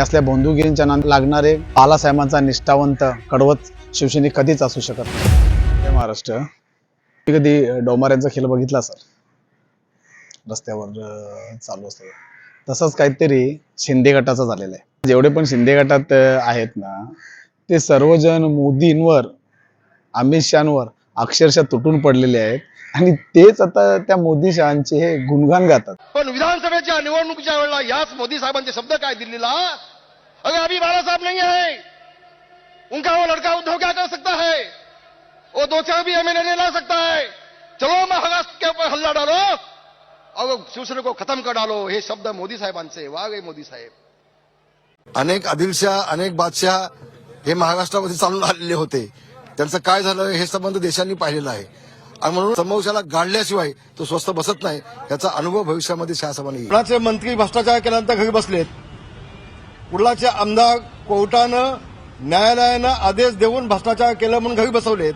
असल्या बंधुगिरींच्या नांदी लागणारे बाळासाहेबांचा निष्ठावंत कडवत शिवसैनिक कधीच असू शकत नाही। जय महाराष्ट्र। कधी डोंबाऱ्यांचा खेळ बघितला सर, रस्त्यावर चालू असतो तसंच काहीतरी शिंदे गटाचा झालेला आहे। जेवढे पण शिंदे गटात आहेत ना, ते सर्वजण मोदींवर, अमित शहांवर अक्षरशः तुटून पडलेले आहेत आणि तेच आता त्या मोदी शहांचे हे गुणगान गातात। पण विधानसभेच्या निवडणुकीच्या वेळेला याच मोदी साहेबांचे शब्द काय दिल्लीला, अगर अभी बाला साहब नहीं है, उनका वो लड़का उद्धव क्या कर सकता है, वो दो चार भी एमएलए नहीं ला सकता है, चलो महाराष्ट्र के ऊपर हल्ला डालो और शिवसेना को खत्म कर डालो। हे शब्द मोदी साहेबांचे। वाह गे मोदी साहेब। अनेक आदिलशाह, अनेक बादशाह हे महाराष्ट्रामध्ये चालून आलेले होते, त्यांचं काय झालं हे संबंध देशांनी पाहिलेला आहे आणि म्हणून समोरच्याला गाडल्याशिवाय तो स्वस्थ बसत नाही, याचा अनुभव भविष्यामध्ये शासनाने येईल। कुणाचे मंत्री भ्रष्टाचार केल्यानंतर घरी बसलेत, कुणाचे आमदार कोर्टानं न्यायालयानं आदेश देऊन भ्रष्टाचार केलं म्हणून घरी बसवलेत,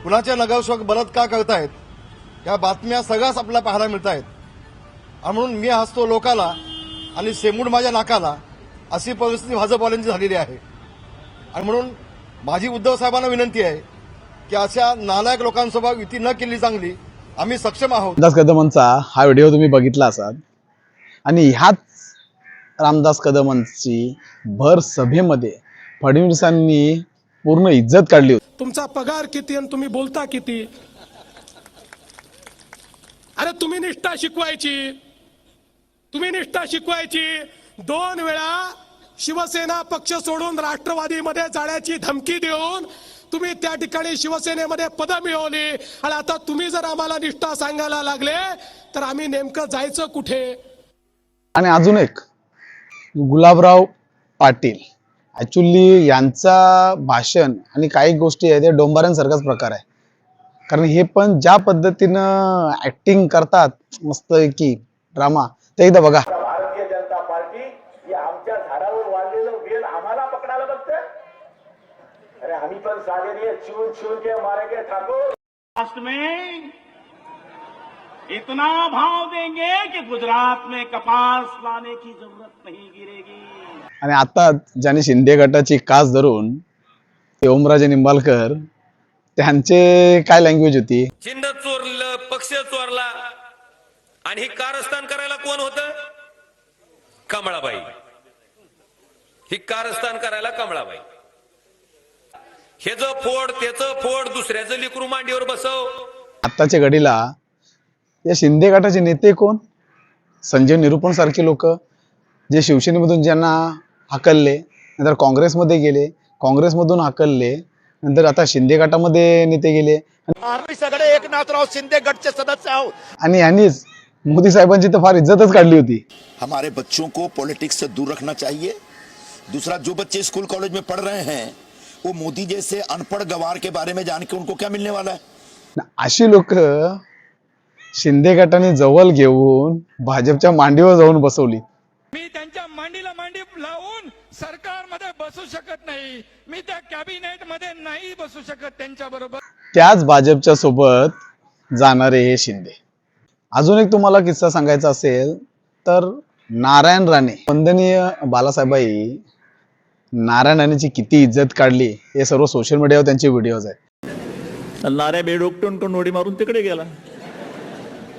कुणाचे नगरसेवक बलात्कार करतायत, या बातम्या सगळ्याच आपल्याला पाहायला मिळत आहेत। आणि म्हणून मी हसतो लोकाला आणि शेमूड माझ्या नाकाला, अशी परिस्थिती भाजपवाल्यांची झालेली आहे। आणि म्हणून माझी उद्धव साहेबांना विनंती आहे की अशा नालायक लोकांसोबत युती न केली चांगली। आम्ही सक्षम आहोत। रामदास कदमांचा हा व्हिडिओ तुम्ही बघितला असाल आणि ह्याच रामदास कदमांची भर सभेमध्ये फडणवीसांनी पूर्ण इज्जत काढली होती। तुमचा पगार किती आणि तुम्ही बोलता किती? अरे तुम्ही निष्ठा शिकवायची। 2 वेळा शिवसेना पक्ष सोडून राष्ट्रवादीमध्ये जाण्याची धमकी देऊन तुम्ही त्या ठिकाणी शिवसेनेमध्ये पद मिळवली आणि आता तुम्ही जर आम्हाला निष्ठा सांगायला लागले तर आम्ही नेमकं जायचं कुठे? आणि अजून एक गुलाबराव पाटील, ऍक्च्युअली यांचा भाषण आणि काही गोष्टी आहेत ते डोंबाऱ्यांसारखाच प्रकार आहे। कारण हे पण ज्या पद्धतीनं ऍक्टिंग करतात मस्त की ड्रामा, ते एकदा बघा। भारतीय जनता पार्टी ही आमच्या झाडावर वाढलेलं वेल आम्हाला पकडायला बघते। अरे आम्ही पण साधे नहीं, चून के मारेंगे ठाकुर। राष्ट्र में इतना भाव देंगे कि गुजरात में कपास लाने की जरूरत नहीं गिरेगी। आणि आता ज्याने शिंदे गटाची कास धरून ते ओमराजे निंबाळकर, त्यांचे काय लँग्वेज होती? चिन्ह चोरलं, पक्ष चोरला आणि हे कारस्थान करायला कोण होतं? कमळाबाई। ही कारस्थान करायला कमळाबाई। हे जो फोड त्याचं फोड, दुसऱ्याचं लिकरू मांडीवर बसव। आताच्या घडीला या शिंदे गटाचे नेते कोण? संजय निरुपम सारखे लोक, जे शिवसेनेमधून ज्यांना हाकलले, नंतर काँग्रेसमध्ये गेले, काँग्रेसमधून हाकलले, नंतर आता शिंदे गटामध्ये नेते गेले आम्ही सगळे एकनाथराव शिंदे गटचे सदस्य आहोत। आणि यांनीच मोदी साहेबांची तर फार इज्जतच काढली होती। हमारे बच्चों को पॉलिटिक्स से दूर रखना चाहिए। दूसरा, जो बच्चे स्कूल कॉलेज में पढ़ रहे हैं वो मोदी जैसे अनपढ़ गवार के बारे में जान के उनको क्या मिलने वाला है? अशी लोक शिंदे गटाने जवळ घेऊन भाजपच्या मांडीवर जाऊन बसवली। मी त्यांच्या मांडीला मांडी लावून सरकारमध्ये बसू शकत नाही, मी त्या कॅबिनेट मध्ये नाही बसू शकत त्यांच्या बरोबर। त्याच भाजपच्या सोबत जाणारे हे शिंदे। अजून एक तुम्हाला किस्सा सांगायचा असेल तर नारायण राणे, वंदनीय बालासाहेबाई नारायण राणेची किती इज्जत काढली हे सर्व सोशल मीडियावर त्यांचे व्हिडिओज आहेत। नाऱ्या बेडोकटून कोण उडी मारून तिकडे गेला,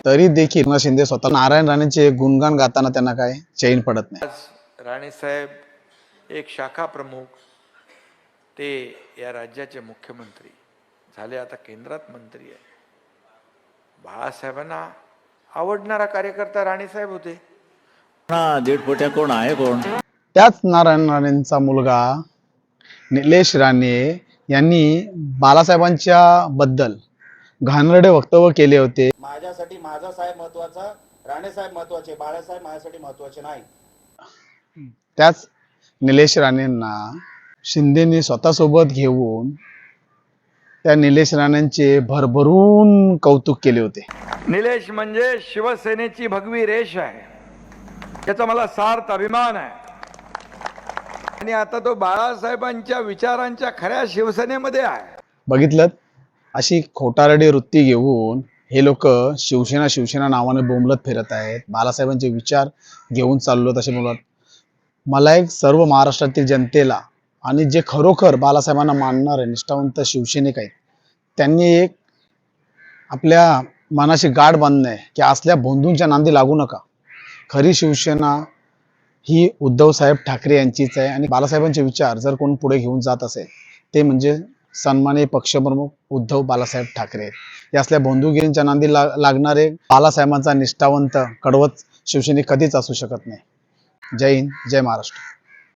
तरी देखील शिंदे स्वतः नारायण राणेचे गुणगान गाताना त्यांना काय चैन पडत नाही। राणे साहेब एक शाखा प्रमुख, ते या राज्याचे मुख्यमंत्री झाले, आता केंद्रात मंत्री आहे। बाळासाहेबांना आवडणारा कार्यकर्ता राणे साहेब होते। हा दीडपोट्या कोण आहे कोण? त्याच नारायण राणेंचा मुलगा निलेश राणे यांनी बाळासाहेबांच्या बद्दल घाणेरडे वक्तव्य केले होते। माझ्यासाठी माझा साहेब महत्वाचा, राणे साहेब महत्वाचे, बाळासाहेब माझ्यासाठी महत्वाचे नाही। त्याच निलेश राणेंना शिंदेने स्वतःसोबत घेऊन त्या निलेश राणेंचे भरभरून कौतुक केले होते। निलेश म्हणजे शिवसेनेची भगवी रेष आहे, याचा मला सार्थ अभिमान आहे। आणि आता तो बाळासाहेबांच्या विचारांच्या खऱ्या शिवसेनेमध्ये आहे। बघितलं, अशी खोटारडी वृत्ती घेऊन हे लोक शिवसेना नावाने बोंबलत फिरत आहेत। बाळासाहेबांचे विचार घेऊन चाललो तसे बोलत। मला एक सर्व महाराष्ट्रातील जनतेला आणि जे खरोखर बाळासाहेबांना मानणारे निष्ठावंत शिवसैनिक आहेत त्यांनी एक आपल्या मनाशी गाठ बांधणं आहे की असल्या बंधूंच्या नांदी लागू नका. खरी शिवसेना ही उद्धवसाहेब ठाकरे यांचीच आहे आणि बाळासाहेबांचे विचार जर कोण पुढे घेऊन जात असेल ते म्हणजे सन्माननीय पक्षप्रमुख उद्धव बाळासाहेब ठाकरे. या असल्या बंधुगिरींच्या नांदी लागणारे बाळासाहेबांचा निष्ठावंत कडवत शिवसैनिक कधीच असू शकत नाही. जय हिंद, जय महाराष्ट्र.